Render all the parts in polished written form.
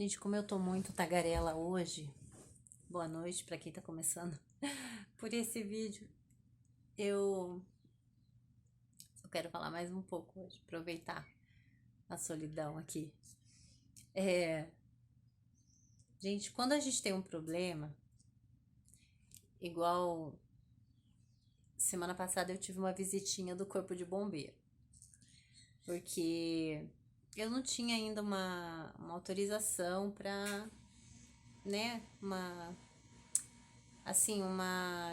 Gente, como eu tô muito tagarela hoje, boa noite pra quem tá começando por esse vídeo. Eu quero falar mais um pouco hoje, aproveitar a solidão aqui. É, gente, quando a gente tem um problema, igual semana passada eu tive uma visitinha do Corpo de Bombeiro, porque eu não tinha ainda uma autorização pra, né, uma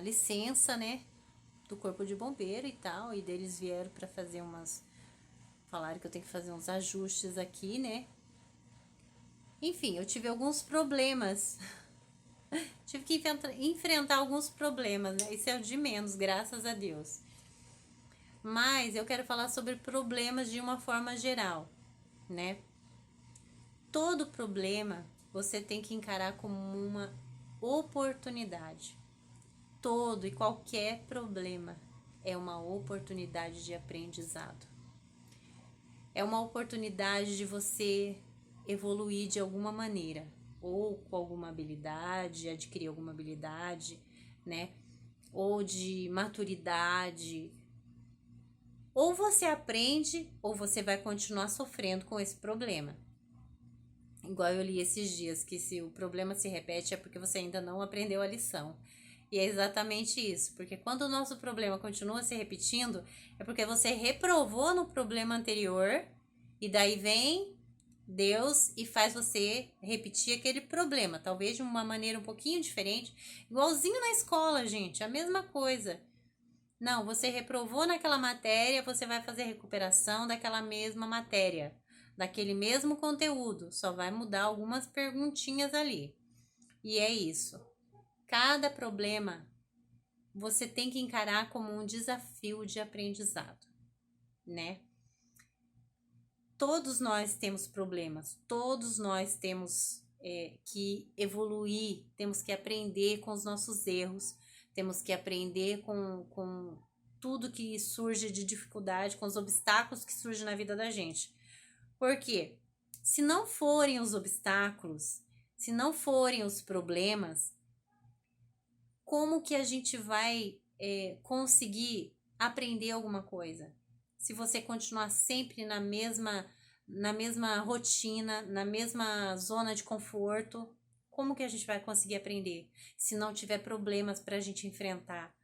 licença, né, do Corpo de Bombeiro e tal, e deles vieram para fazer falaram que eu tenho que fazer uns ajustes aqui, né? Enfim, eu tive alguns problemas. Tive que enfrentar alguns problemas, né? Isso é o de menos, graças a Deus. Mas eu quero falar sobre problemas de uma forma geral, né? Todo problema você tem que encarar como uma oportunidade. Todo e qualquer problema é uma oportunidade de aprendizado. É uma oportunidade de você evoluir de alguma maneira, ou com alguma habilidade, adquirir alguma habilidade, né? Ou de maturidade. Ou você aprende, ou você vai continuar sofrendo com esse problema. Igual eu li esses dias, que se o problema se repete é porque você ainda não aprendeu a lição. E é exatamente isso, porque quando o nosso problema continua se repetindo, é porque você reprovou no problema anterior, e daí vem Deus e faz você repetir aquele problema, talvez de uma maneira um pouquinho diferente, igualzinho na escola, gente, a mesma coisa. Não, você reprovou naquela matéria, você vai fazer recuperação daquela mesma matéria, daquele mesmo conteúdo, só vai mudar algumas perguntinhas ali. E é isso. Cada problema você tem que encarar como um desafio de aprendizado, né? Todos nós temos problemas, todos nós temos que evoluir, temos que aprender com os nossos erros, temos que aprender com tudo que surge de dificuldade, com os obstáculos que surgem na vida da gente. Porque se não forem os obstáculos, se não forem os problemas, como que a gente vai conseguir aprender alguma coisa? Se você continuar sempre na mesma rotina, na mesma zona de conforto, como que a gente vai conseguir aprender? Se não tiver problemas para a gente enfrentar.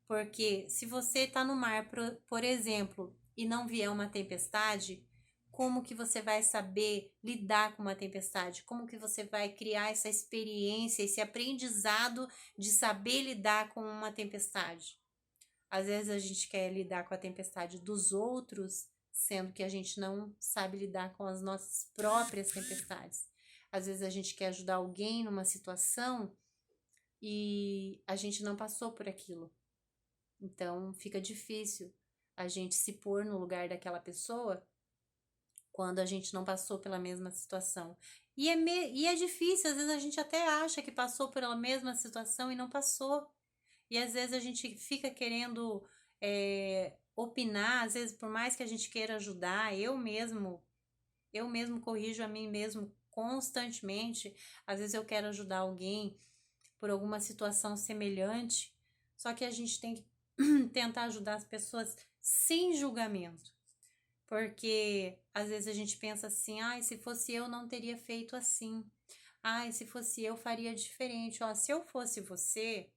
Porque se você está no mar, por exemplo, e não vier uma tempestade, como que você vai saber lidar com uma tempestade? Como que você vai criar essa experiência, esse aprendizado de saber lidar com uma tempestade? Às vezes a gente quer lidar com a tempestade dos outros, sendo que a gente não sabe lidar com as nossas próprias tempestades. Às vezes a gente quer ajudar alguém numa situação e a gente não passou por aquilo. Então fica difícil a gente se pôr no lugar daquela pessoa quando a gente não passou pela mesma situação. E é difícil, às vezes a gente até acha que passou pela mesma situação e não passou. E às vezes a gente fica querendo opinar, às vezes por mais que a gente queira ajudar, eu mesmo corrijo a mim mesmo constantemente. Às vezes eu quero ajudar alguém por alguma situação semelhante, só que a gente tem que tentar ajudar as pessoas sem julgamento. Porque às vezes a gente pensa assim, ai, se fosse eu não teria feito assim. Ai, se fosse eu faria diferente. Ó, se eu fosse você,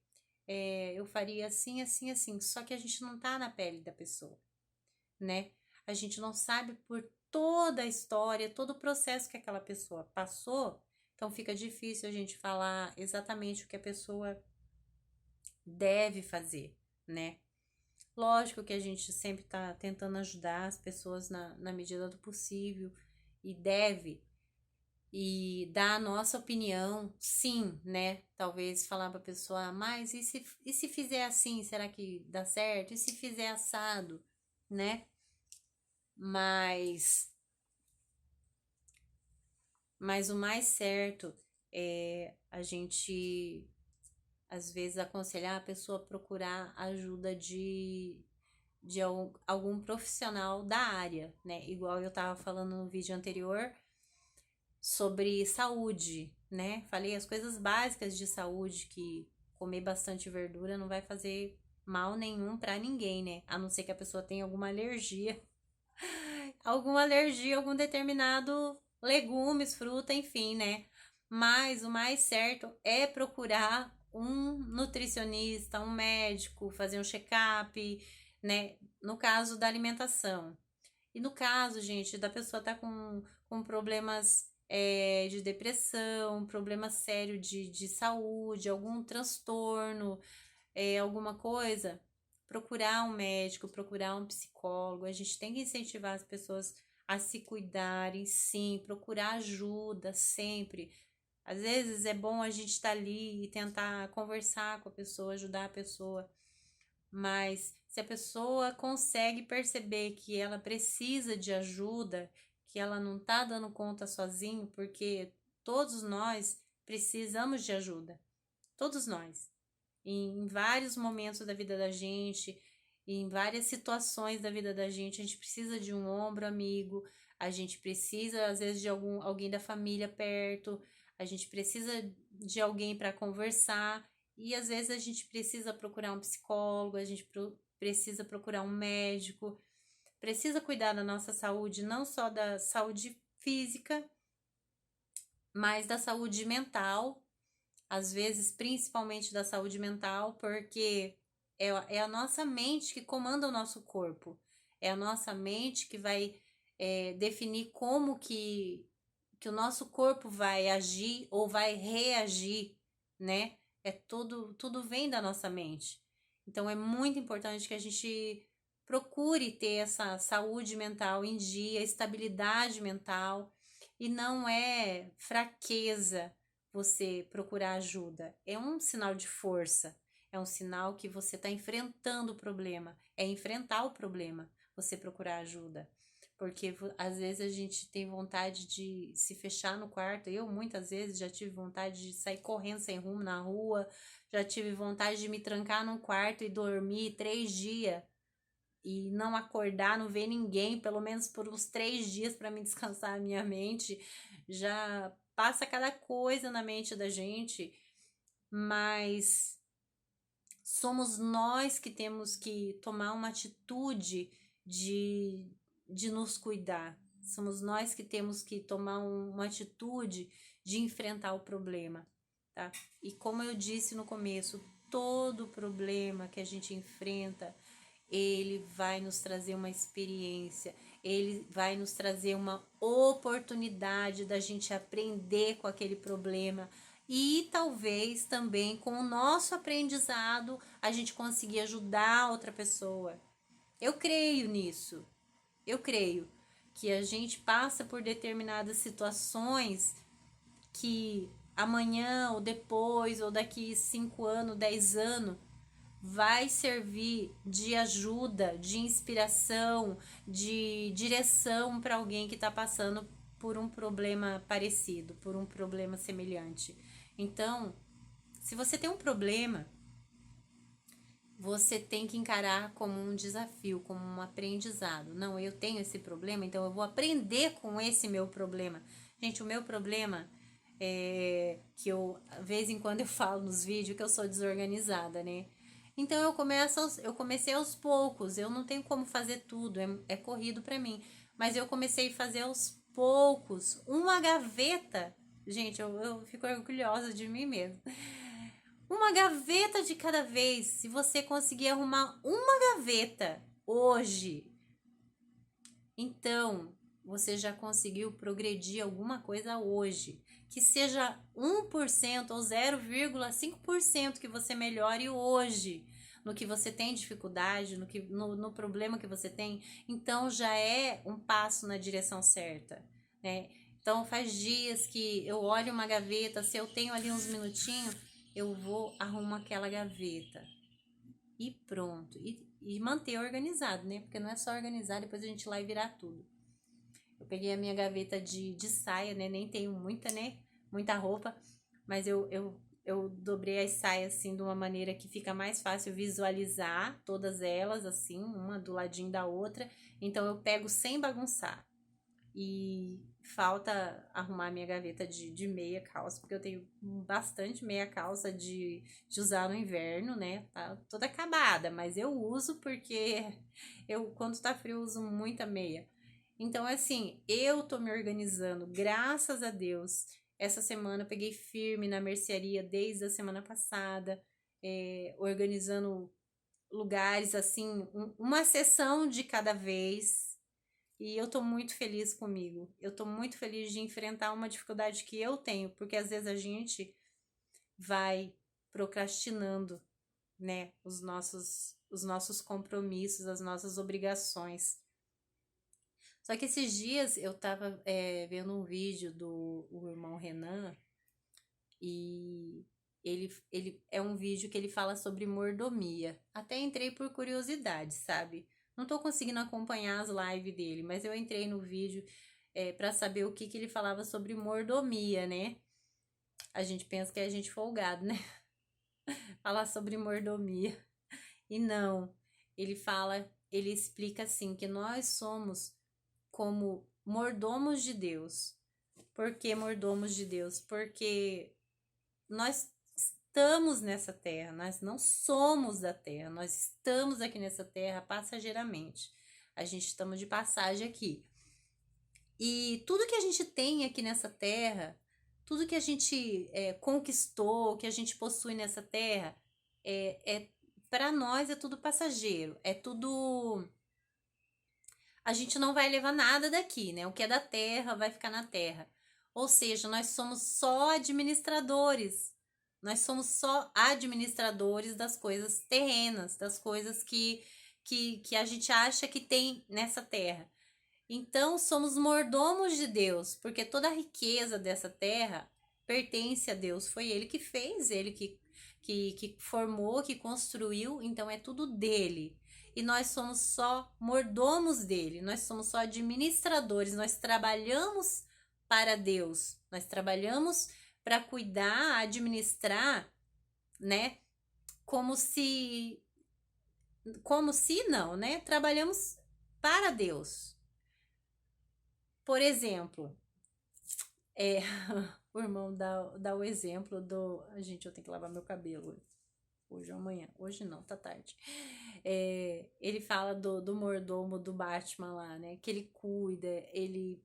eu faria assim, assim, assim. Só que a gente não tá na pele da pessoa, né? A gente não sabe por toda a história, todo o processo que aquela pessoa passou. Então fica difícil a gente falar exatamente o que a pessoa deve fazer, né? Lógico que a gente sempre está tentando ajudar as pessoas na medida do possível e deve e dar a nossa opinião, sim, né? Talvez falar para a pessoa, mas e se fizer assim, será que dá certo? E se fizer assado, né? Mas, mas o mais certo é a gente às vezes aconselhar a pessoa a procurar ajuda de algum profissional da área, né? Igual eu tava falando no vídeo anterior, sobre saúde, né? Falei as coisas básicas de saúde, que comer bastante verdura não vai fazer mal nenhum pra ninguém, né? A não ser que a pessoa tenha alguma alergia a algum determinado legumes, fruta, enfim, né? Mas o mais certo é procurar um nutricionista, um médico, fazer um check-up, né? No caso da alimentação. E no caso, gente, da pessoa estar com problemas de depressão, problema sério de saúde, algum transtorno, alguma coisa, procurar um médico, procurar um psicólogo. A gente tem que incentivar as pessoas a se cuidarem, sim, procurar ajuda sempre. Às vezes é bom a gente estar ali e tentar conversar com a pessoa, ajudar a pessoa, mas se a pessoa consegue perceber que ela precisa de ajuda, que ela não tá dando conta sozinho, porque todos nós precisamos de ajuda. Todos nós. Em vários momentos da vida da gente, em várias situações da vida da gente, a gente precisa de um ombro amigo, a gente precisa, às vezes, de alguém da família perto, a gente precisa de alguém para conversar, e às vezes a gente precisa procurar um psicólogo, a gente precisa procurar um médico, precisa cuidar da nossa saúde, não só da saúde física, mas da saúde mental, às vezes principalmente da saúde mental, porque é a nossa mente que comanda o nosso corpo, é a nossa mente que vai definir como que o nosso corpo vai agir ou vai reagir, né? Tudo vem da nossa mente. Então é muito importante que a gente procure ter essa saúde mental em dia, estabilidade mental, e não é fraqueza você procurar ajuda. É um sinal de força, é um sinal que você está enfrentando o problema, é enfrentar o problema, você procurar ajuda. Porque às vezes a gente tem vontade de se fechar no quarto. Eu muitas vezes já tive vontade de sair correndo sem rumo na rua, já tive vontade de me trancar num quarto e dormir 3 dias e não acordar, não ver ninguém, pelo menos por uns 3 dias para me descansar a minha mente. Já passa cada coisa na mente da gente, mas somos nós que temos que tomar uma atitude de, de nos cuidar. Somos nós que temos que tomar uma atitude de enfrentar o problema, tá? E como eu disse no começo, todo problema que a gente enfrenta, ele vai nos trazer uma experiência, ele vai nos trazer uma oportunidade da gente aprender com aquele problema, e talvez também com o nosso aprendizado a gente conseguir ajudar outra pessoa. Eu creio nisso. Eu creio que a gente passa por determinadas situações que amanhã ou depois ou daqui 5 anos, 10 anos vai servir de ajuda, de inspiração, de direção para alguém que está passando por um problema parecido, por um problema semelhante. Então, se você tem um problema, você tem que encarar como um desafio, como um aprendizado. Não, eu tenho esse problema, então eu vou aprender com esse meu problema. Gente, o meu problema é que eu, de vez em quando eu falo nos vídeos que eu sou desorganizada, né? Então eu comecei aos poucos, eu não tenho como fazer tudo, é corrido para mim. Mas eu comecei a fazer aos poucos, uma gaveta. Gente, eu fico orgulhosa de mim mesma. Uma gaveta de cada vez. Se você conseguir arrumar uma gaveta hoje, então você já conseguiu progredir alguma coisa hoje. Que seja 1% ou 0,5% que você melhore hoje no que você tem dificuldade, no problema que você tem, então já é um passo na direção certa, né? Então faz dias que eu olho uma gaveta, se eu tenho ali uns minutinhos, eu vou arrumar aquela gaveta e pronto. E manter organizado, né? Porque não é só organizar, depois a gente ir lá e virar tudo. Eu peguei a minha gaveta de saia, né? Nem tenho muita, né? Muita roupa, mas eu dobrei as saias assim de uma maneira que fica mais fácil visualizar todas elas, assim, uma do ladinho da outra. Então eu pego sem bagunçar. E falta arrumar minha gaveta de meia calça, porque eu tenho bastante meia calça de usar no inverno, né? Tá toda acabada, mas eu uso porque eu, quando tá frio, eu uso muita meia. Então, assim, eu tô me organizando, graças a Deus. Essa semana eu peguei firme na mercearia desde a semana passada, organizando lugares, assim, uma sessão de cada vez. E eu tô muito feliz comigo. Eu tô muito feliz de enfrentar uma dificuldade que eu tenho, porque às vezes a gente vai procrastinando, né, os nossos compromissos, as nossas obrigações. Só que esses dias eu tava vendo um vídeo do o irmão Renan e ele é um vídeo que ele fala sobre mordomia. Até entrei por curiosidade, sabe? Não tô conseguindo acompanhar as lives dele, mas eu entrei no vídeo para saber o que que ele falava sobre mordomia, né? A gente pensa que é a gente folgado, né? Falar sobre mordomia. E não, ele explica assim que nós somos como mordomos de Deus. Por que mordomos de Deus? Porque nós estamos nessa terra, nós não somos da terra, nós estamos aqui nessa terra passageiramente. A gente estamos de passagem aqui. E tudo que a gente tem aqui nessa terra, tudo que a gente conquistou, que a gente possui nessa terra, para nós é tudo passageiro, é tudo. A gente não vai levar nada daqui, né? O que é da terra vai ficar na terra. Ou seja, nós somos só administradores. Nós somos só administradores das coisas terrenas, das coisas que a gente acha que tem nessa terra. Então, somos mordomos de Deus, porque toda a riqueza dessa terra pertence a Deus. Foi Ele que fez, Ele que formou, que construiu, então é tudo dele. E nós somos só mordomos dele, nós somos só administradores, nós trabalhamos para Deus, nós trabalhamos para cuidar, administrar, né? Como se, como se não, né? Trabalhamos para Deus. Por exemplo, é, o irmão dá o exemplo do. Gente, eu tenho que lavar meu cabelo hoje ou amanhã. Hoje não, tá tarde. Ele fala do mordomo do Batman lá, né? Que ele cuida, ele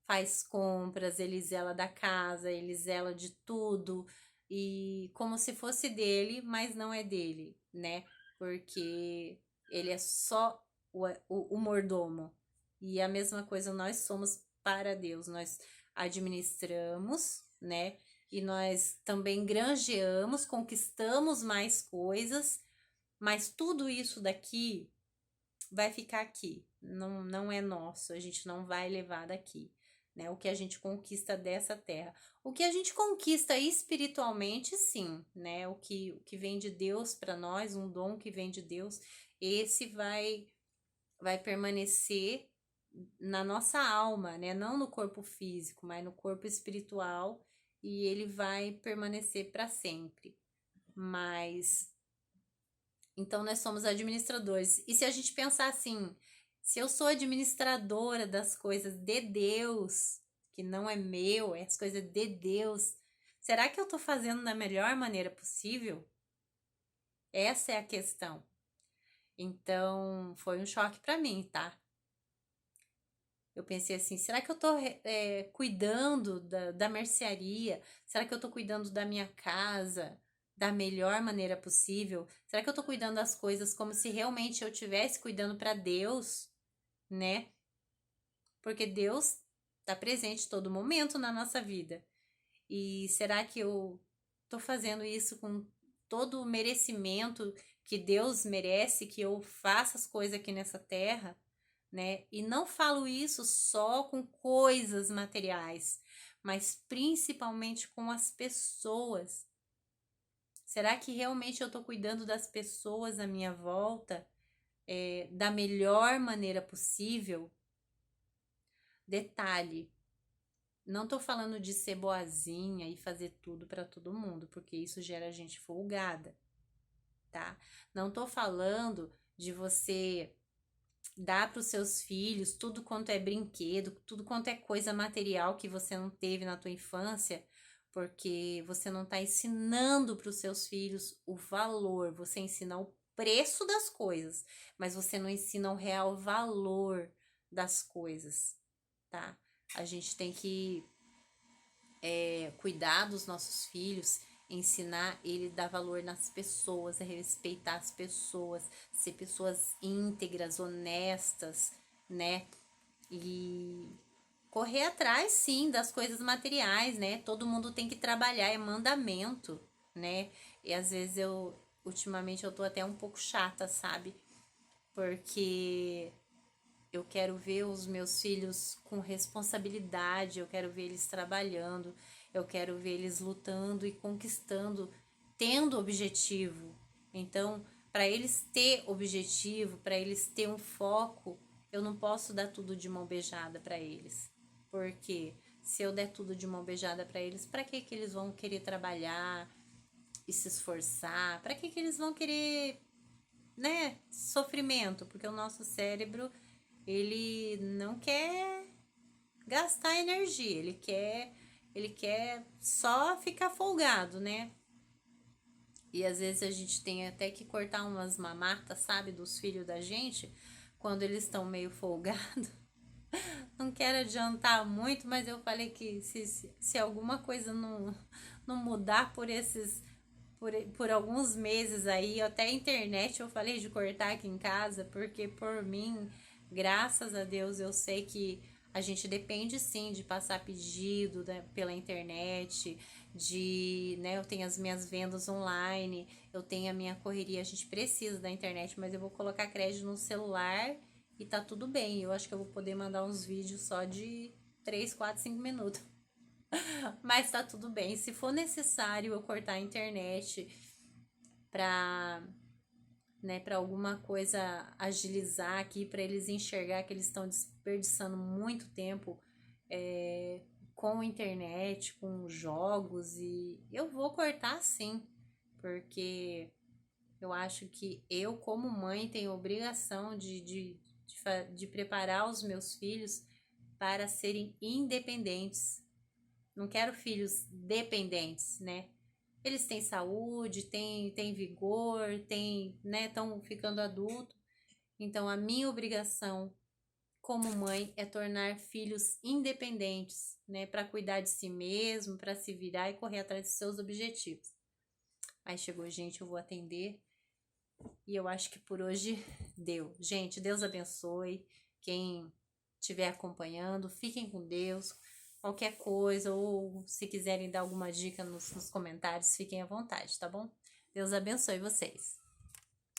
faz compras, ele zela da casa, ele zela de tudo. E como se fosse dele, mas não é dele, né? Porque ele é só o mordomo. E a mesma coisa nós somos para Deus. Nós administramos, né? E nós também granjeamos, conquistamos mais coisas, mas tudo isso daqui vai ficar aqui. Não, não é nosso, a gente não vai levar daqui, né? O que a gente conquista dessa terra. O que a gente conquista espiritualmente, sim, né? O que vem de Deus para nós, um dom que vem de Deus, esse vai permanecer na nossa alma, né? Não no corpo físico, mas no corpo espiritual, e ele vai permanecer para sempre. Mas então nós somos administradores. E se a gente pensar assim, se eu sou administradora das coisas de Deus, que não é meu, é as coisas de Deus, será que eu estou fazendo da melhor maneira possível? Essa é a questão. Então, foi um choque para mim, tá? Eu pensei assim, será que eu tô cuidando da mercearia? Será que eu tô cuidando da minha casa da melhor maneira possível? Será que eu tô cuidando das coisas como se realmente eu estivesse cuidando para Deus, né? Porque Deus está presente todo momento na nossa vida. E será que eu tô fazendo isso com todo o merecimento que Deus merece que eu faça as coisas aqui nessa terra? Né? E não falo isso só com coisas materiais, mas principalmente com as pessoas. Será que realmente eu estou cuidando das pessoas à minha volta da melhor maneira possível? Detalhe, não estou falando de ser boazinha e fazer tudo para todo mundo, porque isso gera gente folgada, tá? Não estou falando de você Dá para os seus filhos tudo quanto é brinquedo, tudo quanto é coisa material que você não teve na tua infância, porque você não está ensinando para os seus filhos o valor, você ensina o preço das coisas, mas você não ensina o real valor das coisas, tá? A gente tem que cuidar dos nossos filhos, ensinar ele a dar valor nas pessoas, a respeitar as pessoas, ser pessoas íntegras, honestas, né? E correr atrás, sim, das coisas materiais, né? Todo mundo tem que trabalhar, é mandamento, né? E às vezes ultimamente eu tô até um pouco chata, sabe? Porque eu quero ver os meus filhos com responsabilidade, eu quero ver eles trabalhando, eu quero ver eles lutando e conquistando, tendo objetivo. Então, para eles ter objetivo, para eles ter um foco, eu não posso dar tudo de mão beijada para eles. Porque se eu der tudo de mão beijada para eles, para que eles vão querer trabalhar e se esforçar? Para que eles vão querer, né, sofrimento? Porque o nosso cérebro, ele não quer gastar energia, ele quer só ficar folgado, né? E às vezes a gente tem até que cortar umas mamatas, sabe, dos filhos da gente, quando eles estão meio folgados. Não quero adiantar muito, mas eu falei que se alguma coisa não mudar por alguns meses aí, até a internet eu falei de cortar aqui em casa, porque por mim, graças a Deus, eu sei que a gente depende sim de passar pedido, né, pela internet, né, eu tenho as minhas vendas online, eu tenho a minha correria, a gente precisa da internet, mas eu vou colocar crédito no celular e tá tudo bem. Eu acho que eu vou poder mandar uns vídeos só de 3, 4, 5 minutos. Mas tá tudo bem. Se for necessário eu cortar a internet pra, né, para alguma coisa agilizar aqui, para eles enxergar que eles estão desperdiçando muito tempo com a internet, com jogos, e eu vou cortar sim, porque eu acho que eu, como mãe, tenho obrigação de preparar os meus filhos para serem independentes. Não quero filhos dependentes, né? Eles têm saúde, têm vigor, né, estão ficando adultos. Então, a minha obrigação como mãe é tornar filhos independentes, né, para cuidar de si mesmo, para se virar e correr atrás de seus objetivos. Aí chegou gente, eu vou atender. E eu acho que por hoje deu. Gente, Deus abençoe. Quem estiver acompanhando, fiquem com Deus. Qualquer coisa, ou se quiserem dar alguma dica nos comentários, fiquem à vontade, tá bom? Deus abençoe vocês.